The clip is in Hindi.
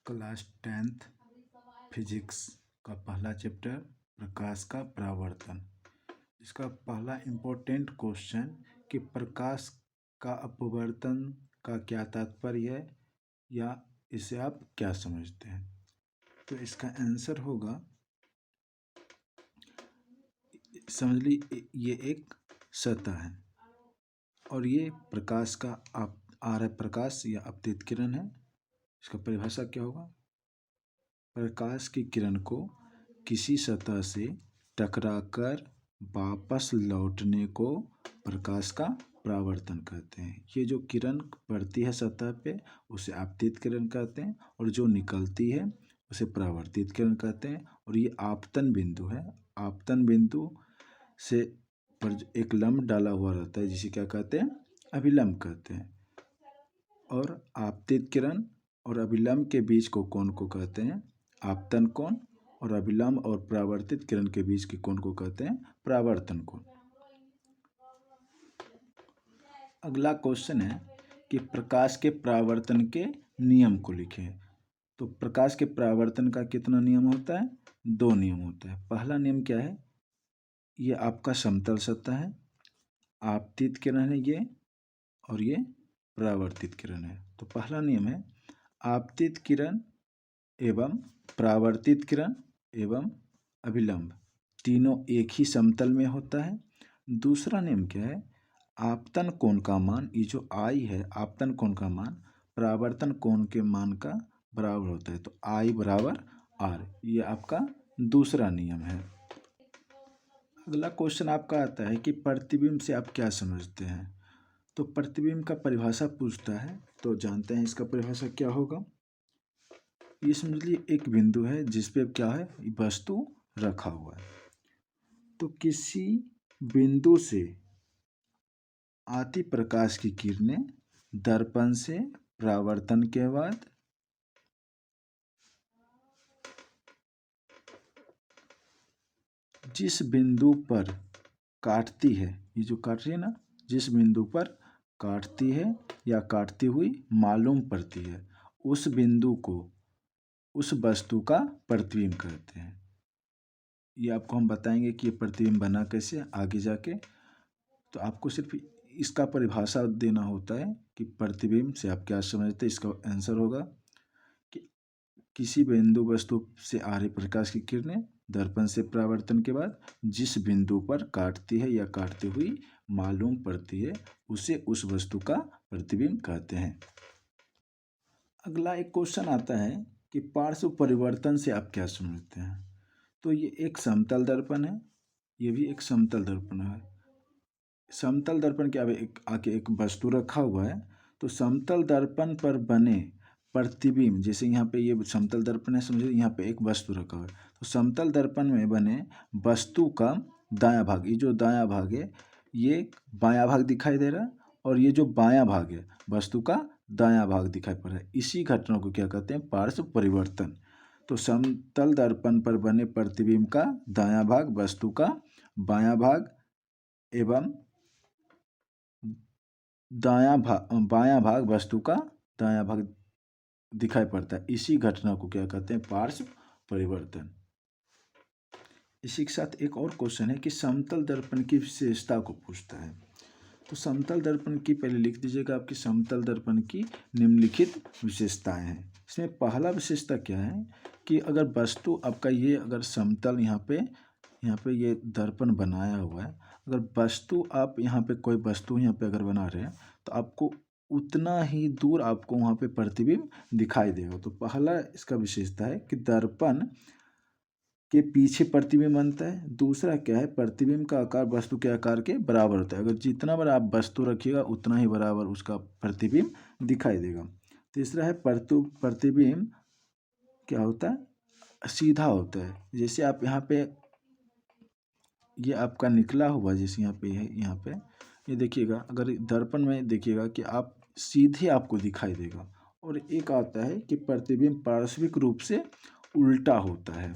क्लास 10th फिजिक्स का पहला चैप्टर प्रकाश का परावर्तन। इसका पहला इम्पोर्टेंट क्वेश्चन कि प्रकाश का अपवर्तन का क्या तात्पर्य है या इसे आप क्या समझते हैं। तो इसका आंसर होगा, समझ ली ये एक सतह है और ये प्रकाश का आ रहा प्रकाश या अपतित किरण है। इसका परिभाषा क्या होगा? प्रकाश की किरण को किसी सतह से टकराकर वापस लौटने को प्रकाश का परावर्तन कहते हैं। ये जो किरण पड़ती है सतह पे उसे आपतित किरण कहते हैं और जो निकलती है उसे परावर्तित किरण कहते हैं। और ये आपतन बिंदु है। आपतन बिंदु से पर एक लंब डाला हुआ रहता है जिसे क्या कहते हैं? अभिलंब कहते हैं। और आपतित किरण और अभिलंब के बीच को कोण को कहते हैं आपतन कोण, और अभिलंब और परावर्तित किरण के बीच के कोण को कहते हैं परावर्तन कोण। अगला क्वेश्चन है कि प्रकाश के परावर्तन के नियम को लिखें। तो प्रकाश के परावर्तन का कितना नियम होता है? 2 नियम होता है। पहला नियम क्या है? ये आपका समतल सतह है, आपतित किरण है ये, और ये परावर्तित किरण है। तो पहला नियम है आपतित किरण एवं परावर्तित किरण एवं अभिलंब तीनों एक ही समतल में होता है। दूसरा नियम क्या है? आपतन कोण का मान, ये जो आई है आपतन कोण का मान परावर्तन कोण के मान का बराबर होता है। तो आई बराबर आर, ये आपका दूसरा नियम है। अगला क्वेश्चन आपका आता है कि प्रतिबिंब से आप क्या समझते हैं। तो प्रतिबिंब का परिभाषा पूछता है, तो जानते हैं इसका परिभाषा क्या होगा। ये समझ लीजिए एक बिंदु है जिस पे क्या है, वस्तु रखा हुआ है। तो किसी बिंदु से आती प्रकाश की किरणें दर्पण से परावर्तन के बाद जिस बिंदु पर काटती है, ये जो काट रही है ना, जिस बिंदु पर काटती है या काटती हुई मालूम पड़ती है, उस बिंदु को उस वस्तु का प्रतिबिंब कहते हैं। ये आपको हम बताएंगे कि ये प्रतिबिंब बना कैसे आगे जाके। तो आपको सिर्फ इसका परिभाषा देना होता है कि प्रतिबिंब से आप क्या समझते हैं। इसका आंसर होगा कि किसी बिंदु वस्तु से आ रही प्रकाश की किरणें दर्पण से परावर्तन के बाद जिस बिंदु पर काटती है या काटती हुई मालूम पड़ती है उसे उस वस्तु का प्रतिबिंब कहते हैं। अगला एक क्वेश्चन आता है कि पार्श्व परिवर्तन से आप क्या समझते हैं। तो ये एक समतल दर्पण है, ये भी एक समतल दर्पण है। समतल दर्पण के आगे एक वस्तु रखा हुआ है। तो समतल दर्पण पर बने प्रतिबिंब, जैसे यहाँ पे ये समतल दर्पण है, समझिए यहाँ पे एक वस्तु रखा हुआ है। तो समतल दर्पण में बने वस्तु का दायां भाग, ये जो दायां भाग है ये बायां भाग दिखाई दे रहा है, और ये जो बायां भाग है वस्तु का दायां भाग दिखाई पड़ रहा है। इसी घटना को क्या कहते हैं? पार्श्व परिवर्तन। तो समतल दर्पण पर बने प्रतिबिंब का दायां भाग वस्तु का बायां भाग एवं बायां भाग वस्तु का दायां भाग दिखाई पड़ता है। इसी घटना को क्या कहते हैं? पार्श्व परिवर्तन। इसी के साथ एक और क्वेश्चन है कि समतल दर्पण की विशेषता को पूछता है। तो समतल दर्पण की पहले लिख दीजिएगा, आपकी समतल दर्पण की निम्नलिखित विशेषताएं हैं। इसमें पहला विशेषता क्या है कि अगर वस्तु आपका ये अगर समतल यहाँ पे ये दर्पण बनाया हुआ है, अगर वस्तु आप यहाँ पे कोई वस्तु यहाँ पे अगर बना रहे हैं तो आपको उतना ही दूर आपको वहाँ पे प्रतिबिंब दिखाई देगा। तो पहला इसका विशेषता है कि दर्पण के पीछे प्रतिबिंब बनता है। दूसरा क्या है? प्रतिबिंब का आकार वस्तु के आकार के बराबर होता है। अगर जितना बड़ा आप वस्तु रखिएगा उतना ही बराबर उसका प्रतिबिंब दिखाई देगा। तीसरा है प्रतिबिंब क्या होता है? सीधा होता है। जैसे आप यहाँ पे ये आपका निकला हुआ, जैसे यहाँ पे है, यहाँ पे ये देखिएगा, अगर दर्पण में देखिएगा कि आप सीधे आपको दिखाई देगा। और एक आता है कि प्रतिबिंब पार्श्विक रूप से उल्टा होता है।